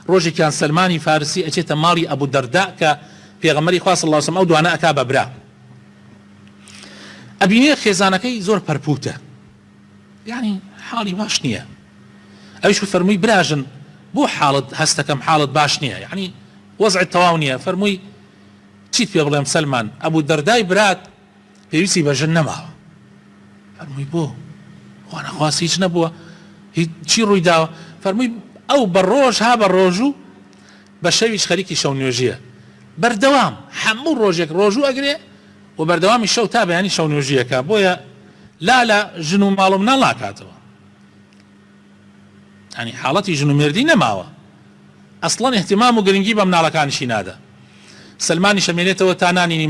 ڕۆژێکیان سلمانی فارسی ئەچێتە ماڵی ئەبوو دەردا کە پێغەمبەری خوا صلی الله علیه و سلم ئەو دوانە ئەکا بە برا ئەبینێ خێزانەکەی زۆر پەرپوتە یعنی حاڵی باش نییە ئەویش فەرمووی براژن بۆ حاڵت هەستەکەم حاڵت باش نییە یعنی وەزعت تەواو نییە فەرمووی چیت پێ بڵێم سلمان ئەبوو دەردای برات پێویستی بەژن نەماوە فەرمووی بۆ خوا نەخواست هیچ نەبووە هیچ چی ڕووی داوە فەرمووی ئەو بە ڕۆژ ها بە ڕۆژوو بە شەویش خەریکی شەو نوێژیە بەردەوام هەموو ڕۆژێک ڕۆژوو ئەگرێ و بەردەوامی شەو تا بەیانی شەو نوێژیەکە بۆیە لا ژن و ماڵم ناڵاکاتەوە ینی حاڵەتی ژن و مێردی نەماوە ئەسڵەن احتیمام و گرنگی بە مناڵەکانیشی نادا سلمانی شەمێنێتەوە تا نانینی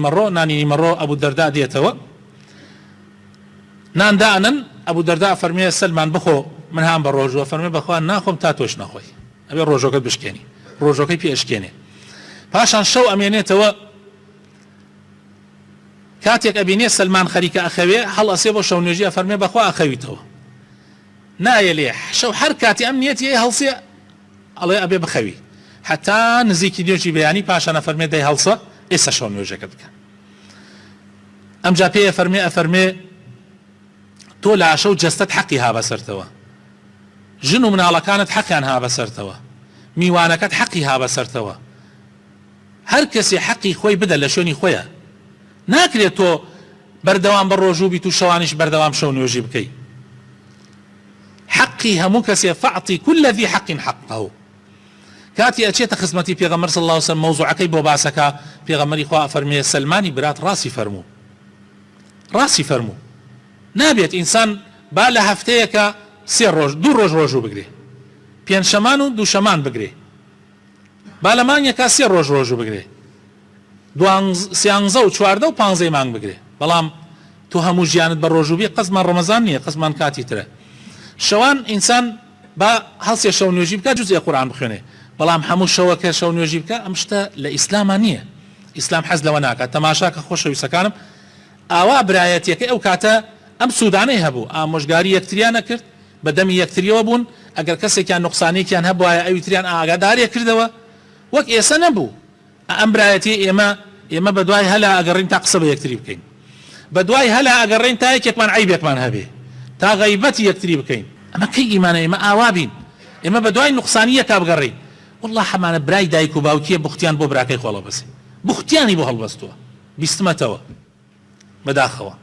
مەڕۆ ئەبوو دەردا دێتەوە ناندانن ئەبوو دەردا فەرمێ سلمان بخۆ من هام بە ڕۆژوە فەرمێ بەخوا ناخۆم تا تۆش نەخۆی ئەبێ ڕۆژەکەت بشکێنی ڕۆژەکەی پێشکێنێ پاشان شەو ئەمێنێتەوە کاتێک ئەبینێ سلمان خەریکە ئەخەوێ هەڵ ئەسێ بۆ شەو نوێژی فەرمێ بەخوا ئەخەویتەوە نایە لێ شەو هەر کاتی ئەم نیەتی هەڵسێ ئەڵێ ئەبێ بخەوی حتا نزیکی نوێژی بەیانی پاشان ئەفەرمێ دەی هەڵسە ئێستا شەو نوێژەکەت بکە ئەمجا پێ ئەفەرمێ تۆ لە عەشە و جەستەت حەقی ها بەسەرتەوە ژن و مناڵەکانت حەقیان ها بەسەرتەوە میوانەکەت حەقی ها بەسەرتەوە هەر کەسێ حەقی خۆی بدە لە شوێنی خۆیە ناکرێت تۆ بەردەوام بە ڕۆژوو بیت و شەوانیش بەردەوام شەو نوێژی بکەیت حەقی هەموو کەسێ فەعتی كل ذی حەق حەقه کاتی ئەچێتە خزمەتی پێغەمبەر صلی الله علیه و سلم مەوزوعەکەی بۆ باسەکە پێغەمبەری خوا فەرمێ سلمانی برات ڕاستی فەرموو نابێت ئینسان با لە هەفتەیەکە سێ ڕۆژ دوو ڕۆژ ڕۆژوو بگرێ پێنجشەمان و دووشەمان بگرێ با لە مانگێکا سێ ڕۆژ ڕۆژوو بگرێ سیانزە و چواردە و پانزەی مانگ بگرێ بەڵام تو هەموو ژیانت بە ڕۆژوو بێ قەزمان ڕەمەزان نییە قەزمان کاتی ترە شەوان ئینسان با هەڵسێ شەو نوێژی بکە جوزێ قورئان بخوێنێ بەڵام هەموو شەوەکە شەو نوێژی بکە ئەم شتە لە ئیسلاما نییە ئیسلام حەز لەوە ناکات تەماشاکە خۆشەویستەکانم ئاوا برایەتیەکەی ئەو کاتە ئەم سوودانەی هەبوو ئامۆژگاری یەکتریان نەکرد بە دەمی یەکتریەوە بوون ئەگەر کەسێکیان نوقسانێکیان هەبوایە ئەویتریان ئاگاداریە کردەوە وەک ئێستا نەبوو ئەم برایەتی ئێمە بە دوای هەلا ئەگەڕین تا قسە بە یەکتری بکەین بە دوای هەلا ئەگەڕین تا یەکێکمان عیبێکمان هەبێ تا غەیبەتی یەکتری بکەین ئەمە کەی ئیمانە ئێمە ئاوا بین ئێمە بە دوای نوقسانی یەکا بگەڕین والله هەمانە برای دایک و باوکیە بوختیان بۆ براکەی خۆڵە بەسێ بوختیانی بۆ هەڵبەستووە بیستمەتەوە بەداخەوە